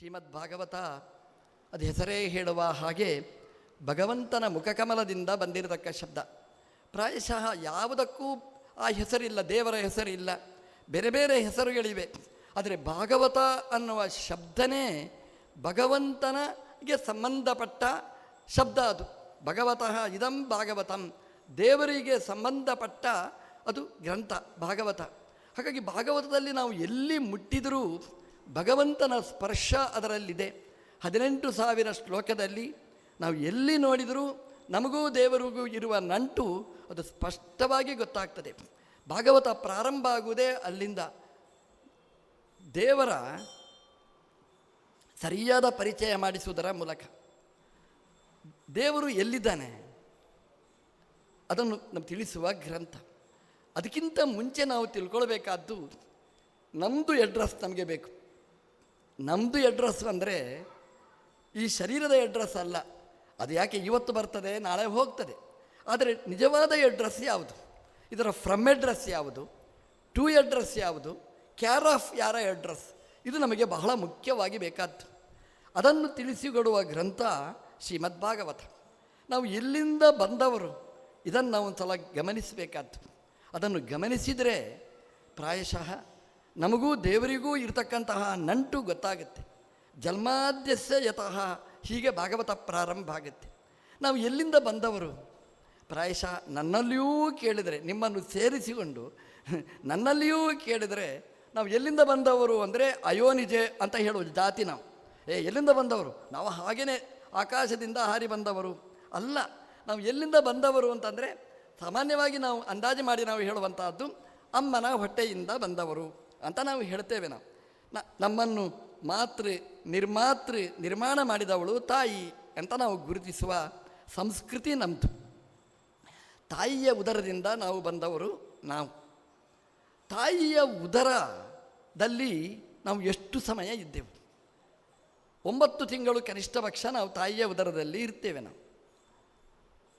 ಶ್ರೀಮದ್ ಭಾಗವತ ಅದು ಹೆಸರೇ ಹೇಳುವ ಹಾಗೆ ಭಗವಂತನ ಮುಖಕಮಲದಿಂದ ಬಂದಿರತಕ್ಕ ಶಬ್ದ. ಪ್ರಾಯಶಃ ಯಾವುದಕ್ಕೂ ಆ ಹೆಸರಿಲ್ಲ, ದೇವರ ಹೆಸರಿಲ್ಲ, ಬೇರೆ ಬೇರೆ ಹೆಸರುಗಳಿವೆ. ಆದರೆ ಭಾಗವತ ಅನ್ನುವ ಶಬ್ದನೇ ಭಗವಂತನಿಗೆ ಸಂಬಂಧಪಟ್ಟ ಶಬ್ದ. ಅದು ಭಗವತಃ ಇದಂ ಭಾಗವತಂ, ದೇವರಿಗೆ ಸಂಬಂಧಪಟ್ಟ ಅದು ಗ್ರಂಥ ಭಾಗವತ. ಹಾಗಾಗಿ ಭಾಗವತದಲ್ಲಿ ನಾವು ಎಲ್ಲಿ ಮುಟ್ಟಿದರೂ ಭಗವಂತನ ಸ್ಪರ್ಶ ಅದರಲ್ಲಿದೆ. 18,000 ಶ್ಲೋಕದಲ್ಲಿ ನಾವು ಎಲ್ಲಿ ನೋಡಿದರೂ ನಮಗೂ ದೇವರಿಗೂ ಇರುವ ನಂಟು ಅದು ಸ್ಪಷ್ಟವಾಗಿ ಗೊತ್ತಾಗ್ತದೆ. ಭಾಗವತ ಪ್ರಾರಂಭ ಆಗುವುದೇ ಅಲ್ಲಿಂದ. ದೇವರ ಸರಿಯಾದ ಪರಿಚಯ ಮಾಡಿಸುವುದರ ಮೂಲಕ ದೇವರು ಎಲ್ಲಿದ್ದಾನೆ ಅದನ್ನು ನಮ್ಗೆ ತಿಳಿಸುವ ಗ್ರಂಥ. ಅದಕ್ಕಿಂತ ಮುಂಚೆ ನಾವು ತಿಳ್ಕೊಳ್ಬೇಕಾದ್ದು ನಮ್ಮದು ಅಡ್ರೆಸ್ ನಮಗೆ ಬೇಕು. ನಮ್ಮದು ಅಡ್ರೆಸ್ ಅಂದರೆ ಈ ಶರೀರದ ಅಡ್ರೆಸ್ ಅಲ್ಲ. ಅದು ಯಾಕೆ ಇವತ್ತು ಬರ್ತದೆ ನಾಳೆ ಹೋಗ್ತದೆ. ಆದರೆ ನಿಜವಾದ ಅಡ್ರೆಸ್ ಯಾವುದು, ಇದರ ಫ್ರಮ್ ಅಡ್ರೆಸ್ ಯಾವುದು, ಟು ಅಡ್ರೆಸ್ ಯಾವುದು, ಕ್ಯಾರ್ ಆಫ್ ಯಾರ ಅಡ್ರೆಸ್, ಇದು ನಮಗೆ ಬಹಳ ಮುಖ್ಯವಾಗಿ ಬೇಕಾದ್ದು. ಅದನ್ನು ತಿಳಿಸಿಕೊಡುವ ಗ್ರಂಥ ಶ್ರೀಮದ್ ಭಾಗವತ. ನಾವು ಎಲ್ಲಿಂದ ಬಂದವರು ಇದನ್ನು ನಾವು ಒಂದು ಸಲ ಗಮನಿಸಬೇಕಾದ್ದು. ಅದನ್ನು ಗಮನಿಸಿದರೆ ಪ್ರಾಯಶಃ ನಮಗೂ ದೇವರಿಗೂ ಇರತಕ್ಕಂತಹ ನಂಟು ಗೊತ್ತಾಗುತ್ತೆ. ಜನ್ಮಾದ್ಯಸ್ಯ ಯತಃ, ಹೀಗೆ ಭಾಗವತ ಪ್ರಾರಂಭ ಆಗುತ್ತೆ. ನಾವು ಎಲ್ಲಿಂದ ಬಂದವರು ಪ್ರಾಯಶಃ ನನ್ನಲ್ಲಿಯೂ ಕೇಳಿದರೆ, ನಿಮ್ಮನ್ನು ಸೇರಿಸಿಕೊಂಡು ನನ್ನಲ್ಲಿಯೂ ಕೇಳಿದರೆ ನಾವು ಎಲ್ಲಿಂದ ಬಂದವರು ಅಂದರೆ ಅಯೋನಿಜೆ ಅಂತ ಹೇಳುವುದು ಜಾತಿ. ನಾವು ಎಲ್ಲಿಂದ ಬಂದವರು, ನಾವು ಹಾಗೇ ಆಕಾಶದಿಂದ ಹಾರಿ ಬಂದವರು ಅಲ್ಲ. ನಾವು ಎಲ್ಲಿಂದ ಬಂದವರು ಅಂತಂದರೆ ಸಾಮಾನ್ಯವಾಗಿ ನಾವು ಅಂದಾಜು ಮಾಡಿ ನಾವು ಹೇಳುವಂತಹದ್ದು ಅಮ್ಮನ ಹೊಟ್ಟೆಯಿಂದ ಬಂದವರು ಅಂತ ನಾವು ಹೇಳ್ತೇವೆ. ನಾವು ನಮ್ಮನ್ನು ನಿರ್ಮಾಣ ಮಾಡಿದವಳು ತಾಯಿ ಅಂತ ನಾವು ಗುರುತಿಸುವ ಸಂಸ್ಕೃತಿ ನಮ್ಮದು. ತಾಯಿಯ ಉದರದಿಂದ ನಾವು ಬಂದವರು. ನಾವು ತಾಯಿಯ ಉದರದಲ್ಲಿ ನಾವು ಎಷ್ಟು ಸಮಯ ಇದ್ದೆವು? 9 ತಿಂಗಳು ಕನಿಷ್ಠ ಪಕ್ಷ ನಾವು ತಾಯಿಯ ಉದರದಲ್ಲಿ ಇರ್ತೇವೆ. ನಾವು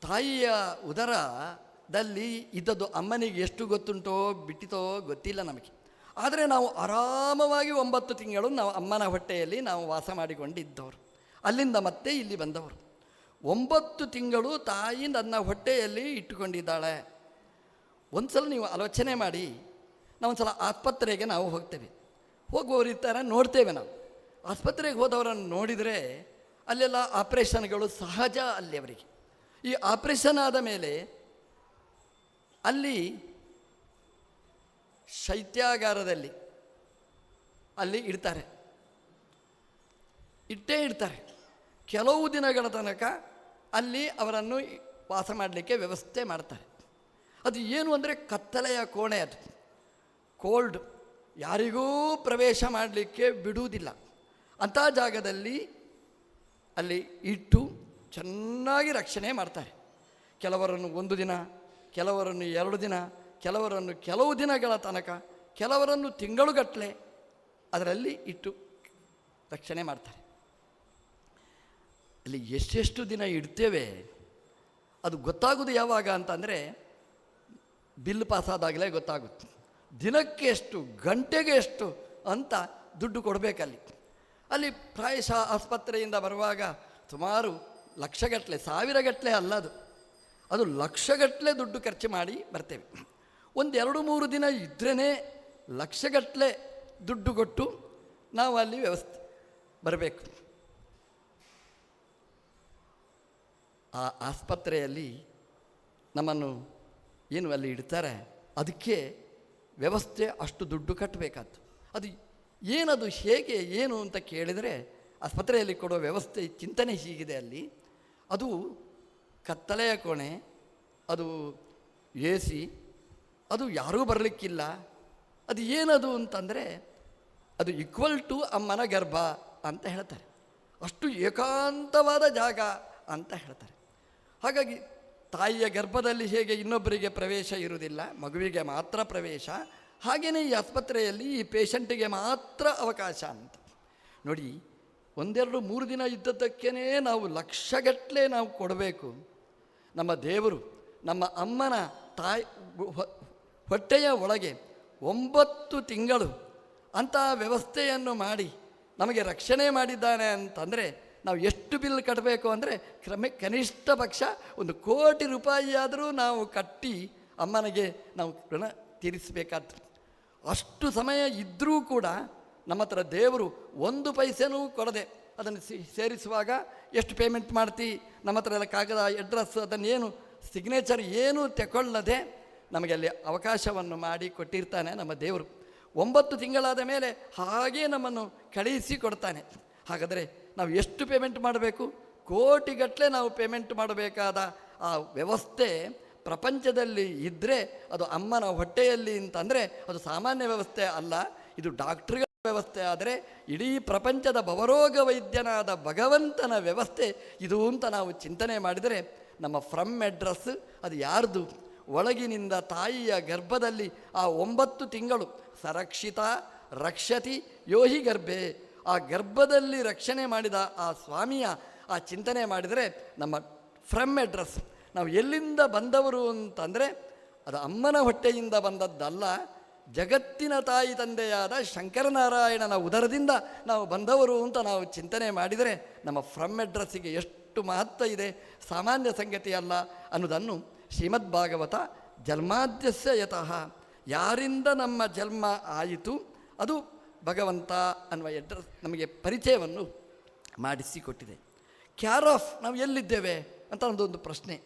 ತಾಯಿಯ ಉದರದಲ್ಲಿ ಇದ್ದದ್ದು ಅಮ್ಮನಿಗೆ ಎಷ್ಟು ಗೊತ್ತುಂಟೋ ಬಿಟ್ಟಿತೋ ಗೊತ್ತಿಲ್ಲ ನಮಗೆ. ಆದರೆ ನಾವು ಆರಾಮವಾಗಿ 9 ತಿಂಗಳು ನಾವು ಅಮ್ಮನ ಹೊಟ್ಟೆಯಲ್ಲಿ ನಾವು ವಾಸ ಮಾಡಿಕೊಂಡಿದ್ದವರು. ಅಲ್ಲಿಂದ ಮತ್ತೆ ಇಲ್ಲಿ ಬಂದವರು. 9 ತಿಂಗಳು ತಾಯಿ ನನ್ನ ಹೊಟ್ಟೆಯಲ್ಲಿ ಇಟ್ಟುಕೊಂಡಿದ್ದಾಳೆ. ಒಂದು ಸಲ ನೀವು ಆಲೋಚನೆ ಮಾಡಿ, ನಾವು ಒಂದು ಸಲ ಆಸ್ಪತ್ರೆಗೆ ನಾವು ಹೋಗ್ತೇವೆ. ಹೋಗುವವರು ಇರ್ತಾರೆ, ನೋಡ್ತೇವೆ. ನಾವು ಆಸ್ಪತ್ರೆಗೆ ಹೋದವರನ್ನು ನೋಡಿದರೆ ಅಲ್ಲೆಲ್ಲ ಆಪ್ರೇಷನ್ಗಳು ಸಹಜ. ಅಲ್ಲಿ ಅವರಿಗೆ ಈ ಆಪ್ರೇಷನ್ ಆದ ಮೇಲೆ ಅಲ್ಲಿ ಶೈತ್ಯಾಗಾರದಲ್ಲಿ ಅಲ್ಲಿ ಇಡ್ತಾರೆ. ಕೆಲವು ದಿನಗಳ ತನಕ ಅಲ್ಲಿ ಅವರನ್ನು ವಾಸ ಮಾಡಲಿಕ್ಕೆ ವ್ಯವಸ್ಥೆ ಮಾಡ್ತಾರೆ. ಅದು ಏನು ಅಂದರೆ ಕತ್ತಲೆಯ ಕೋಣೆ. ಅದು ಕೋಲ್ಡ್, ಯಾರಿಗೂ ಪ್ರವೇಶ ಮಾಡಲಿಕ್ಕೆ ಬಿಡುವುದಿಲ್ಲ. ಅಂಥ ಜಾಗದಲ್ಲಿ ಅಲ್ಲಿ ಇಟ್ಟು ಚೆನ್ನಾಗಿ ರಕ್ಷಣೆ ಮಾಡ್ತಾರೆ. ಕೆಲವರನ್ನು 1 ದಿನ, ಕೆಲವರನ್ನು 2 ದಿನ, ಕೆಲವರನ್ನು ಕೆಲವು ದಿನಗಳ ತನಕ, ಕೆಲವರನ್ನು ತಿಂಗಳುಗಟ್ಟಲೆ ಅದರಲ್ಲಿ ಇಟ್ಟು ರಕ್ಷಣೆ ಮಾಡ್ತಾರೆ. ಅಲ್ಲಿ ಎಷ್ಟೆಷ್ಟು ದಿನ ಇಡ್ತೇವೆ ಅದು ಗೊತ್ತಾಗೋದು ಯಾವಾಗ ಅಂತಂದರೆ ಬಿಲ್ ಪಾಸಾದಾಗಲೇ ಗೊತ್ತಾಗುತ್ತೆ. ದಿನಕ್ಕೆ ಎಷ್ಟು, ಗಂಟೆಗೆ ಎಷ್ಟು ಅಂತ ದುಡ್ಡು ಕೊಡಬೇಕಲ್ಲಿ. ಅಲ್ಲಿ ಪ್ರಾಯಶಃ ಆಸ್ಪತ್ರೆಯಿಂದ ಬರುವಾಗ ಸುಮಾರು ಲಕ್ಷಗಟ್ಟಲೆ, ಸಾವಿರಗಟ್ಟಲೆ ಅಲ್ಲ, ಅದು ಲಕ್ಷಗಟ್ಟಲೆ ದುಡ್ಡು ಖರ್ಚು ಮಾಡಿ ಬರ್ತೇವೆ. 1-2-3 ದಿನ ಇದ್ರೇ ಲಕ್ಷಗಟ್ಟಲೆ ದುಡ್ಡು ಕೊಟ್ಟು ನಾವು ಅಲ್ಲಿ ವ್ಯವಸ್ಥೆ ಬರಬೇಕು. ಆ ಆಸ್ಪತ್ರೆಯಲ್ಲಿ ನಮ್ಮನ್ನು ಏನು ಅಲ್ಲಿ ಇಡ್ತಾರೆ, ಅದಕ್ಕೆ ವ್ಯವಸ್ಥೆ ಅಷ್ಟು ದುಡ್ಡು ಕಟ್ಟಬೇಕಾದ್ದು. ಅದು ಏನದು, ಹೇಗೆ, ಏನು ಅಂತ ಕೇಳಿದರೆ ಆಸ್ಪತ್ರೆಯಲ್ಲಿ ಕೊಡೋ ವ್ಯವಸ್ಥೆ ಚಿಂತನೆ ಹೀಗಿದೆ. ಅಲ್ಲಿ ಅದು ಕತ್ತಲೆಯ ಕೋಣೆ, ಅದು AC, ಅದು ಯಾರೂ ಬರಲಿಕ್ಕಿಲ್ಲ. ಅದು ಏನದು ಅಂತಂದರೆ ಅದು ಈಕ್ವಲ್ ಟು ಅಮ್ಮನ ಗರ್ಭ ಅಂತ ಹೇಳ್ತಾರೆ. ಅಷ್ಟು ಏಕಾಂತವಾದ ಜಾಗ ಅಂತ ಹೇಳ್ತಾರೆ. ಹಾಗಾಗಿ ತಾಯಿಯ ಗರ್ಭದಲ್ಲಿ ಹೇಗೆ ಇನ್ನೊಬ್ಬರಿಗೆ ಪ್ರವೇಶ ಇರುವುದಿಲ್ಲ, ಮಗುವಿಗೆ ಮಾತ್ರ ಪ್ರವೇಶ, ಹಾಗೆಯೇ ಈ ಆಸ್ಪತ್ರೆಯಲ್ಲಿ ಈ ಪೇಷಂಟಿಗೆ ಮಾತ್ರ ಅವಕಾಶ ಅಂತ. ನೋಡಿ, 1-2-3 ದಿನ ಇದ್ದದ್ದಕ್ಕೇ ನಾವು ಲಕ್ಷಗಟ್ಟಲೆ ನಾವು ಕೊಡಬೇಕು. ನಮ್ಮ ದೇವರು ನಮ್ಮ ಅಮ್ಮನ ತಾಯಿ ಹೊಟ್ಟೆಯ ಒಳಗೆ 9 ತಿಂಗಳು ಅಂಥ ವ್ಯವಸ್ಥೆಯನ್ನು ಮಾಡಿ ನಮಗೆ ರಕ್ಷಣೆ ಮಾಡಿದ್ದಾನೆ ಅಂತಂದರೆ ನಾವು ಎಷ್ಟು ಬಿಲ್ ಕಟ್ಟಬೇಕು ಅಂದರೆ ಕನಿಷ್ಠ ಪಕ್ಷ 1 ಕೋಟಿ ರೂಪಾಯಿಯಾದರೂ ನಾವು ಕಟ್ಟಿ ಅಮ್ಮನಿಗೆ ನಾವು ಋಣ ತೀರಿಸಬೇಕಾದ್ರು. ಅಷ್ಟು ಸಮಯ ಇದ್ದರೂ ಕೂಡ ನಮ್ಮ ಹತ್ರ ದೇವರು 1 ಪೈಸೆನೂ ಕೊಡದೆ ಅದನ್ನು ಸೇರಿಸುವಾಗ ಎಷ್ಟು ಪೇಮೆಂಟ್ ಮಾಡ್ತಿ, ನಮ್ಮ ಹತ್ರ ಎಲ್ಲ ಕಾಗದ ಅಡ್ರೆಸ್ ಅದನ್ನೇನು ಸಿಗ್ನೇಚರ್ ಏನೂ ತಗೊಳ್ಳದೆ ನಮಗೆ ಅಲ್ಲಿ ಅವಕಾಶವನ್ನು ಮಾಡಿ ಕೊಟ್ಟಿರ್ತಾನೆ ನಮ್ಮ ದೇವರು. 9 ತಿಂಗಳಾದ ಮೇಲೆ ಹಾಗೇ ನಮ್ಮನ್ನು ಕಳುಹಿಸಿ ಕೊಡ್ತಾನೆ. ಹಾಗಾದರೆ ನಾವು ಎಷ್ಟು ಪೇಮೆಂಟ್ ಮಾಡಬೇಕು? ಕೋಟಿಗಟ್ಟಲೆ ನಾವು ಪೇಮೆಂಟ್ ಮಾಡಬೇಕಾದ ಆ ವ್ಯವಸ್ಥೆ ಪ್ರಪಂಚದಲ್ಲಿ ಇದ್ದರೆ ಅದು ಅಮ್ಮನ ಹೊಟ್ಟೆಯಲ್ಲಿ ಅಂತಂದರೆ ಅದು ಸಾಮಾನ್ಯ ವ್ಯವಸ್ಥೆ ಅಲ್ಲ, ಇದು ಡಾಕ್ಟ್ರುಗಳ ವ್ಯವಸ್ಥೆ. ಆದರೆ ಇಡೀ ಪ್ರಪಂಚದ ಭವರೋಗ ವೈದ್ಯನಾದ ಭಗವಂತನ ವ್ಯವಸ್ಥೆ ಇದು ಅಂತ ನಾವು ಚಿಂತನೆ ಮಾಡಿದರೆ ನಮ್ಮ ಫ್ರಮ್ ಅಡ್ರೆಸ್ ಅದು ಯಾರ್ದು? ಒಳಗಿನಿಂದ ತಾಯಿಯ ಗರ್ಭದಲ್ಲಿ ಆ 9 ತಿಂಗಳು ಸರಕ್ಷಿತ ರಕ್ಷತಿ ಯೋಹಿ ಗರ್ಭೆ, ಆ ಗರ್ಭದಲ್ಲಿ ರಕ್ಷಣೆ ಮಾಡಿದ ಆ ಸ್ವಾಮಿಯ ಆ ಚಿಂತನೆ ಮಾಡಿದರೆ ನಮ್ಮ ಫ್ರಮ್ ಅಡ್ರೆಸ್ ನಾವು ಎಲ್ಲಿಂದ ಬಂದವರು ಅಂತಂದರೆ ಅದು ಅಮ್ಮನ ಹೊಟ್ಟೆಯಿಂದ ಬಂದದ್ದಲ್ಲ, ಜಗತ್ತಿನ ತಾಯಿ ತಂದೆಯಾದ ಶಂಕರನಾರಾಯಣನ ಉದರದಿಂದ ನಾವು ಬಂದವರು ಅಂತ ನಾವು ಚಿಂತನೆ ಮಾಡಿದರೆ ನಮ್ಮ ಫ್ರಮ್ ಅಡ್ರೆಸ್ಸಿಗೆ ಎಷ್ಟು ಮಹತ್ವ ಇದೆ, ಸಾಮಾನ್ಯ ಸಂಗತಿ ಅಲ್ಲ ಅನ್ನೋದನ್ನು ಶ್ರೀಮದ್ ಭಾಗವತ ಜನ್ಮಾದ್ಯಸ್ಯ ಯತಃ, ಯಾರಿಂದ ನಮ್ಮ ಜನ್ಮ ಆಯಿತು ಅದು ಭಗವಂತ ಅನ್ನುವ ಅಡ್ರೆಸ್ ನಮಗೆ ಪರಿಚಯವನ್ನು ಮಾಡಿಸಿಕೊಟ್ಟಿದೆ. ಕ್ಯಾರ್ ಆಫ್ ನಾವು ಎಲ್ಲಿದ್ದೇವೆ ಅಂತ ಒಂದು ಪ್ರಶ್ನೆ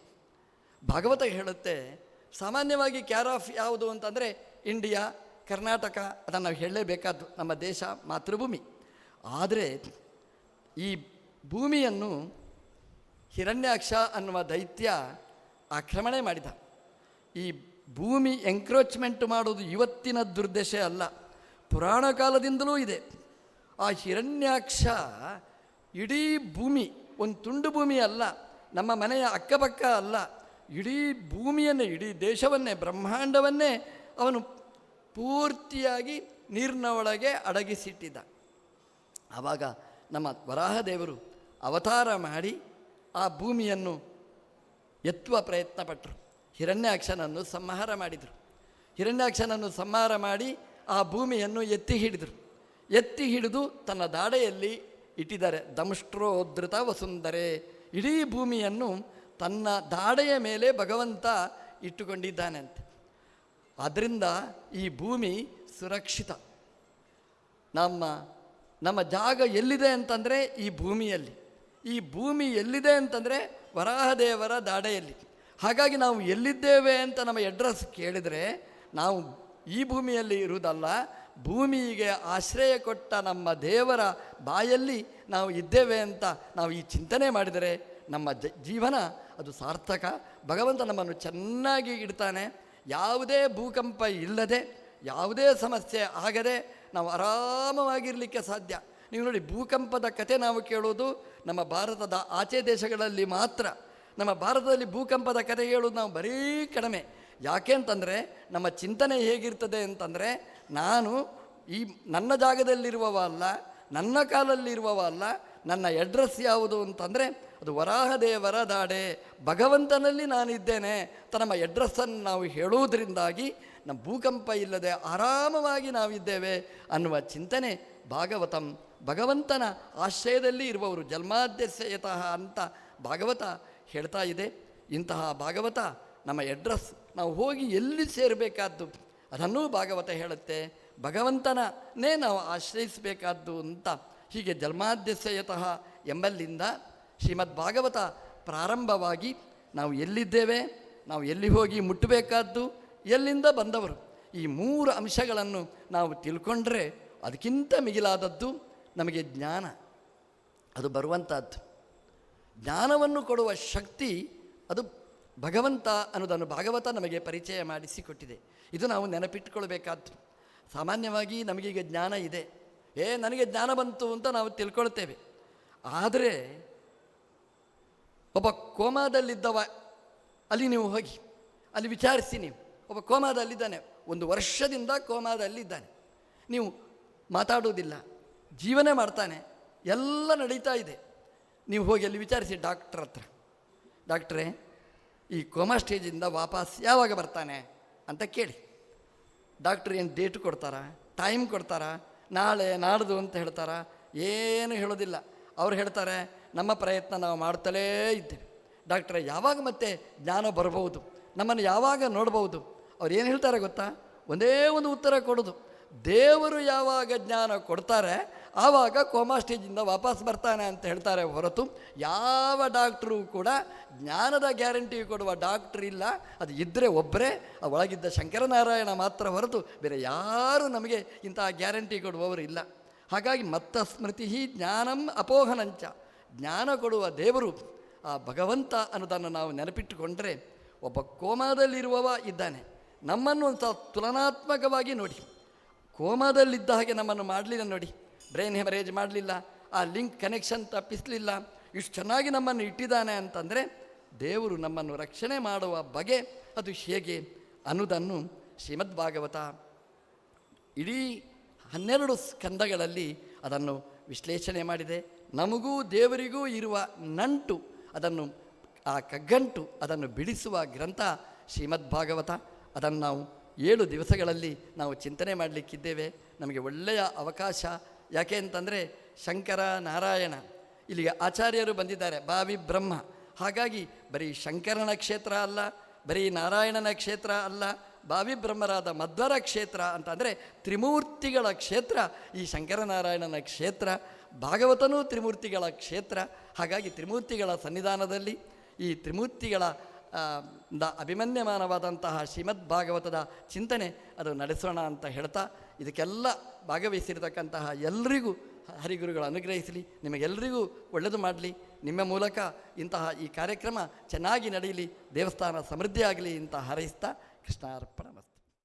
ಭಾಗವತ ಹೇಳುತ್ತೆ. ಸಾಮಾನ್ಯವಾಗಿ ಕ್ಯಾರ್ ಆಫ್ ಯಾವುದು ಅಂತಂದರೆ ಇಂಡಿಯಾ, ಕರ್ನಾಟಕ, ಅದನ್ನು ನಾವು ಹೇಳಲೇಬೇಕಾದ್ದು, ನಮ್ಮ ದೇಶ ಮಾತೃಭೂಮಿ. ಆದರೆ ಈ ಭೂಮಿಯನ್ನು ಹಿರಣ್ಯಾಕ್ಷ ಅನ್ನುವ ದೈತ್ಯ ಆಕ್ರಮಣೆ ಮಾಡಿದ. ಈ ಭೂಮಿ ಎಂಕ್ರೋಚ್ಮೆಂಟ್ ಮಾಡೋದು ಇವತ್ತಿನ ದುರ್ದಶ ಅಲ್ಲ, ಪುರಾಣ ಕಾಲದಿಂದಲೂ ಇದೆ. ಆ ಹಿರಣ್ಯಾಕ್ಷ ಇಡೀ ಭೂಮಿ, ಒಂದು ತುಂಡು ಭೂಮಿ ಅಲ್ಲ, ನಮ್ಮ ಮನೆಯ ಅಕ್ಕಪಕ್ಕ ಅಲ್ಲ, ಇಡೀ ಭೂಮಿಯನ್ನೇ, ಇಡೀ ದೇಶವನ್ನೇ, ಬ್ರಹ್ಮಾಂಡವನ್ನೇ ಅವನು ಪೂರ್ತಿಯಾಗಿ ನೀರಿನ ಒಳಗೆ ಅಡಗಿಸಿಟ್ಟಿದ್ದ. ಆವಾಗ ನಮ್ಮ ವರಾಹದೇವರು ಅವತಾರ ಮಾಡಿ ಆ ಭೂಮಿಯನ್ನು ಎತ್ತುವ ಪ್ರಯತ್ನ ಪಟ್ಟರು. ಹಿರಣ್ಯಾಕ್ಷನನ್ನು ಸಂಹಾರ ಮಾಡಿದರು. ಹಿರಣ್ಯಾಕ್ಷನನ್ನು ಸಂಹಾರ ಮಾಡಿ ಆ ಭೂಮಿಯನ್ನು ಎತ್ತಿ ಹಿಡಿದರು. ಎತ್ತಿ ಹಿಡಿದು ತನ್ನ ದಾಡೆಯಲ್ಲಿ ಇಟ್ಟಿದ್ದಾರೆ. ದಂಷ್ಟ್ರೋದ್ಧೃತ ವಸುಂಧರೆ, ಇಡೀ ಭೂಮಿಯನ್ನು ತನ್ನ ದಾಡೆಯ ಮೇಲೆ ಭಗವಂತ ಇಟ್ಟುಕೊಂಡಿದ್ದಾನೆ ಅಂತ. ಆದ್ದರಿಂದ ಈ ಭೂಮಿ ಸುರಕ್ಷಿತ. ನಮ್ಮ ಜಾಗ ಎಲ್ಲಿದೆ ಅಂತಂದರೆ ಈ ಭೂಮಿಯಲ್ಲಿ. ಈ ಭೂಮಿ ಎಲ್ಲಿದೆ ಅಂತಂದರೆ ವರಾಹದೇವರ ದಾಡೆಯಲ್ಲಿ. ಹಾಗಾಗಿ ನಾವು ಎಲ್ಲಿದ್ದೇವೆ ಅಂತ ನಮ್ಮ ಅಡ್ರೆಸ್ ಕೇಳಿದರೆ ನಾವು ಈ ಭೂಮಿಯಲ್ಲಿ ಇರುವುದಲ್ಲ, ಭೂಮಿಗೆ ಆಶ್ರಯ ಕೊಟ್ಟ ನಮ್ಮ ದೇವರ ಬಾಯಲ್ಲಿ ನಾವು ಇದ್ದೇವೆ ಅಂತ ನಾವು ಈ ಚಿಂತನೆ ಮಾಡಿದರೆ ನಮ್ಮ ಜೀವನ ಅದು ಸಾರ್ಥಕ. ಭಗವಂತ ನಮ್ಮನ್ನು ಚೆನ್ನಾಗಿ ಇಡ್ತಾನೆ. ಯಾವುದೇ ಭೂಕಂಪ ಇಲ್ಲದೆ, ಯಾವುದೇ ಸಮಸ್ಯೆ ಆಗದೆ ನಾವು ಆರಾಮವಾಗಿರಲಿಕ್ಕೆ ಸಾಧ್ಯ. ನೀವು ನೋಡಿ, ಭೂಕಂಪದ ಕತೆ ನಾವು ಕೇಳೋದು ನಮ್ಮ ಭಾರತದ ಆಚೆ ದೇಶಗಳಲ್ಲಿ ಮಾತ್ರ. ನಮ್ಮ ಭಾರತದಲ್ಲಿ ಭೂಕಂಪದ ಕತೆ ಹೇಳೋದು ನಾವು ಬರೀ ಕಡಿಮೆ. ಯಾಕೆ ಅಂತಂದರೆ ನಮ್ಮ ಚಿಂತನೆ ಹೇಗಿರ್ತದೆ ಅಂತಂದರೆ, ನಾನು ಈ ನನ್ನ ಜಾಗದಲ್ಲಿರುವವ ಅಲ್ಲ, ನನ್ನ ಕಾಲಲ್ಲಿರುವವ ಅಲ್ಲ, ನನ್ನ ಅಡ್ರೆಸ್ ಯಾವುದು ಅಂತಂದರೆ ಅದು ವರಾಹದೇವರ ದಾಡೆ, ಭಗವಂತನಲ್ಲಿ ನಾನಿದ್ದೇನೆ ಅಂತ ನಮ್ಮ ಅಡ್ರೆಸ್ಸನ್ನು ನಾವು ಹೇಳುವುದರಿಂದಾಗಿ ನಮ್ಮ ಭೂಕಂಪ ಇಲ್ಲದೆ ಆರಾಮವಾಗಿ ನಾವಿದ್ದೇವೆ ಅನ್ನುವ ಚಿಂತನೆ ಭಾಗವತಂ. ಭಗವಂತನ ಆಶ್ರಯದಲ್ಲಿ ಇರುವವರು ಜನ್ಮಾದ್ಯಸ್ಯ ಯತಃ ಅಂತ ಭಾಗವತ ಹೇಳ್ತಾ ಇದೆ. ಇಂತಹ ಭಾಗವತ ನಮ್ಮ ಅಡ್ರೆಸ್, ನಾವು ಹೋಗಿ ಎಲ್ಲಿ ಸೇರಬೇಕಾದ್ದು ಅದನ್ನೂ ಭಾಗವತ ಹೇಳುತ್ತೆ. ಭಗವಂತನೇ ನಾವು ಆಶ್ರಯಿಸಬೇಕಾದ್ದು ಅಂತ. ಹೀಗೆ ಜನ್ಮಾದ್ಯಸ್ಯ ಯತಃ ಎಂಬಲ್ಲಿಂದ ಶ್ರೀಮದ್ ಭಾಗವತ ಪ್ರಾರಂಭವಾಗಿ ನಾವು ಎಲ್ಲಿದ್ದೇವೆ, ನಾವು ಎಲ್ಲಿ ಹೋಗಿ ಮುಟ್ಟಬೇಕಾದ್ದು, ಎಲ್ಲಿಂದ ಬಂದವರು, ಈ 3 ಅಂಶಗಳನ್ನು ನಾವು ತಿಳ್ಕೊಂಡ್ರೆ ಅದಕ್ಕಿಂತ ಮಿಗಿಲಾದದ್ದು ನಮಗೆ ಜ್ಞಾನ. ಅದು ಬರುವಂಥದ್ದು. ಜ್ಞಾನವನ್ನು ಕೊಡುವ ಶಕ್ತಿ ಅದು ಭಗವಂತ ಅನ್ನೋದನ್ನು ಭಾಗವತ ನಮಗೆ ಪರಿಚಯ ಮಾಡಿಸಿಕೊಟ್ಟಿದೆ. ಇದು ನಾವು ನೆನಪಿಟ್ಟುಕೊಳ್ಬೇಕಾದ್ದು. ಸಾಮಾನ್ಯವಾಗಿ ನಮಗೀಗ ಜ್ಞಾನ ಇದೆ, ನನಗೆ ಜ್ಞಾನ ಬಂತು ಅಂತ ನಾವು ತಿಳ್ಕೊಳ್ತೇವೆ. ಆದರೆ ಒಬ್ಬ ಕೋಮಾದಲ್ಲಿದ್ದವ, ಅಲ್ಲಿ ನೀವು ಹೋಗಿ ಅಲ್ಲಿ ವಿಚಾರಿಸಿ, ನೀವು ಒಬ್ಬ ಕೋಮಾದಲ್ಲಿದ್ದಾನೆ, 1 ವರ್ಷದಿಂದ ಕೋಮಾದಲ್ಲಿದ್ದಾನೆ, ನೀವು ಮಾತಾಡೋದಿಲ್ಲ, ಜೀವನ ಮಾಡ್ತಾನೆ, ಎಲ್ಲ ನಡೀತಾ ಇದೆ. ನೀವು ಹೋಗಿ ಅಲ್ಲಿ ವಿಚಾರಿಸಿ ಡಾಕ್ಟ್ರ್ ಹತ್ರ, ಡಾಕ್ಟ್ರೇ ಈ ಕೋಮಾ ಸ್ಟೇಜಿಂದ ವಾಪಸ್ ಯಾವಾಗ ಬರ್ತಾನೆ ಅಂತ ಕೇಳಿ. ಡಾಕ್ಟ್ರ್ ಏನು ಡೇಟ್ ಕೊಡ್ತಾರಾ, ಟೈಮ್ ಕೊಡ್ತಾರಾ, ನಾಳೆ ನಾಡ್ದು ಅಂತ ಹೇಳ್ತಾರಾ, ಏನು ಹೇಳೋದಿಲ್ಲ. ಅವ್ರು ಹೇಳ್ತಾರೆ, ನಮ್ಮ ಪ್ರಯತ್ನ ನಾವು ಮಾಡ್ತಲೇ ಇದ್ದೇವೆ. ಡಾಕ್ಟ್ರೆ, ಯಾವಾಗ ಮತ್ತೆ ಜ್ಞಾನ ಬರಬಹುದು, ನಮ್ಮನ್ನು ಯಾವಾಗ ನೋಡ್ಬೋದು? ಅವ್ರು ಏನು ಹೇಳ್ತಾರೆ ಗೊತ್ತಾ? ಒಂದೇ ಒಂದು ಉತ್ತರ ಕೊಡೋದು, ದೇವರು ಯಾವಾಗ ಜ್ಞಾನ ಕೊಡ್ತಾರೆ ಆವಾಗ ಕೋಮಾ ಸ್ಟೇಜಿಂದ ವಾಪಸ್ ಬರ್ತಾನೆ ಅಂತ ಹೇಳ್ತಾರೆ ಹೊರತು ಯಾವ ಡಾಕ್ಟ್ರು ಕೂಡ ಜ್ಞಾನದ ಗ್ಯಾರಂಟಿ ಕೊಡುವ ಡಾಕ್ಟ್ರ್ ಇಲ್ಲ. ಅದು ಇದ್ದರೆ ಒಬ್ಬರೇ ಒಳಗಿದ್ದ ಶಂಕರನಾರಾಯಣ ಮಾತ್ರ ಹೊರತು ಬೇರೆ ಯಾರೂ ನಮಗೆ ಇಂತಹ ಗ್ಯಾರಂಟಿ ಕೊಡುವವರು ಇಲ್ಲ. ಹಾಗಾಗಿ ಮತ್ತ ಸ್ಮೃತಿ ಜ್ಞಾನಂ ಅಪೋಹನಂಚ, ಜ್ಞಾನ ಕೊಡುವ ದೇವರು ಆ ಭಗವಂತ ಅನ್ನೋದನ್ನು ನಾವು ನೆನಪಿಟ್ಟುಕೊಂಡ್ರೆ, ಒಬ್ಬ ಕೋಮಾದಲ್ಲಿರುವವ ಇದ್ದಾನೆ, ನಮ್ಮನ್ನು ಒಂದು ತುಲನಾತ್ಮಕವಾಗಿ ನೋಡಿ. ಕೋಮಾದಲ್ಲಿದ್ದ ಹಾಗೆ ನಮ್ಮನ್ನು ಮಾಡಲಿಲ್ಲ ನೋಡಿ, ಬ್ರೈನ್ ಹೆಮರೇಜ್ ಮಾಡಲಿಲ್ಲ, ಆ ಲಿಂಕ್ ಕನೆಕ್ಷನ್ ತಪ್ಪಿಸಲಿಲ್ಲ, ಇಷ್ಟು ಚೆನ್ನಾಗಿ ನಮ್ಮನ್ನು ಇಟ್ಟಿದ್ದಾನೆ ಅಂತಂದರೆ ದೇವರು ನಮ್ಮನ್ನು ರಕ್ಷಣೆ ಮಾಡುವ ಬಗೆ ಅದು ಹೇಗೆ ಅನ್ನೋದನ್ನು ಶ್ರೀಮದ್ ಭಾಗವತ ಇಡೀ 12 ಸ್ಕಂದಗಳಲ್ಲಿ ಅದನ್ನು ವಿಶ್ಲೇಷಣೆ ಮಾಡಿದೆ. ನಮಗೂ ದೇವರಿಗೂ ಇರುವ ನಂಟು, ಅದನ್ನು ಆ ಕಗ್ಗಂಟು ಅದನ್ನು ಬಿಡಿಸುವ ಗ್ರಂಥ ಶ್ರೀಮದ್ ಭಾಗವತ. ಅದನ್ನು ನಾವು 7 ದಿವಸಗಳಲ್ಲಿ ನಾವು ಚಿಂತನೆ ಮಾಡಲಿಕ್ಕಿದ್ದೇವೆ. ನಮಗೆ ಒಳ್ಳೆಯ ಅವಕಾಶ. ಯಾಕೆ ಅಂತಂದರೆ ಶಂಕರ ನಾರಾಯಣ ಇಲ್ಲಿಗೆ ಆಚಾರ್ಯರು ಬಂದಿದ್ದಾರೆ, ಬಾವಿ ಬ್ರಹ್ಮ. ಹಾಗಾಗಿ ಬರೀ ಶಂಕರನ ಕ್ಷೇತ್ರ ಅಲ್ಲ, ಬರೀ ನಾರಾಯಣನ ಕ್ಷೇತ್ರ ಅಲ್ಲ, ಬಾವಿ ಬ್ರಹ್ಮರಾದ ಮಧ್ವರ ಕ್ಷೇತ್ರ ಅಂತಂದರೆ ತ್ರಿಮೂರ್ತಿಗಳ ಕ್ಷೇತ್ರ ಈ ಶಂಕರನಾರಾಯಣನ ಕ್ಷೇತ್ರ. ಭಾಗವತನೂ ತ್ರಿಮೂರ್ತಿಗಳ ಕ್ಷೇತ್ರ. ಹಾಗಾಗಿ ತ್ರಿಮೂರ್ತಿಗಳ ಸನ್ನಿಧಾನದಲ್ಲಿ ಈ ತ್ರಿಮೂರ್ತಿಗಳ ಅಭಿಮನ್ಯಮಾನವಾದಂತಹ ಶ್ರೀಮದ್ ಭಾಗವತದ ಚಿಂತನೆ ಅದು ನಡೆಸೋಣ ಅಂತ ಹೇಳ್ತಾ, ಇದಕ್ಕೆಲ್ಲ ಭಾಗವಹಿಸಿರ್ತಕ್ಕಂತಹ ಎಲ್ಲರಿಗೂ ಹರಿಗುರುಗಳು ಅನುಗ್ರಹಿಸಲಿ, ನಿಮಗೆಲ್ಲರಿಗೂ ಒಳ್ಳೆಯದು ಮಾಡಲಿ. ನಿಮ್ಮ ಮೂಲಕ ಇಂತಹ ಈ ಕಾರ್ಯಕ್ರಮ ಚೆನ್ನಾಗಿ ನಡೆಯಲಿ, ದೇವಸ್ಥಾನ ಸಮೃದ್ಧಿಯಾಗಲಿ ಅಂತ ಹಾರೈಸ್ತಾ ಕೃಷ್ಣಾರ್ಪಣ.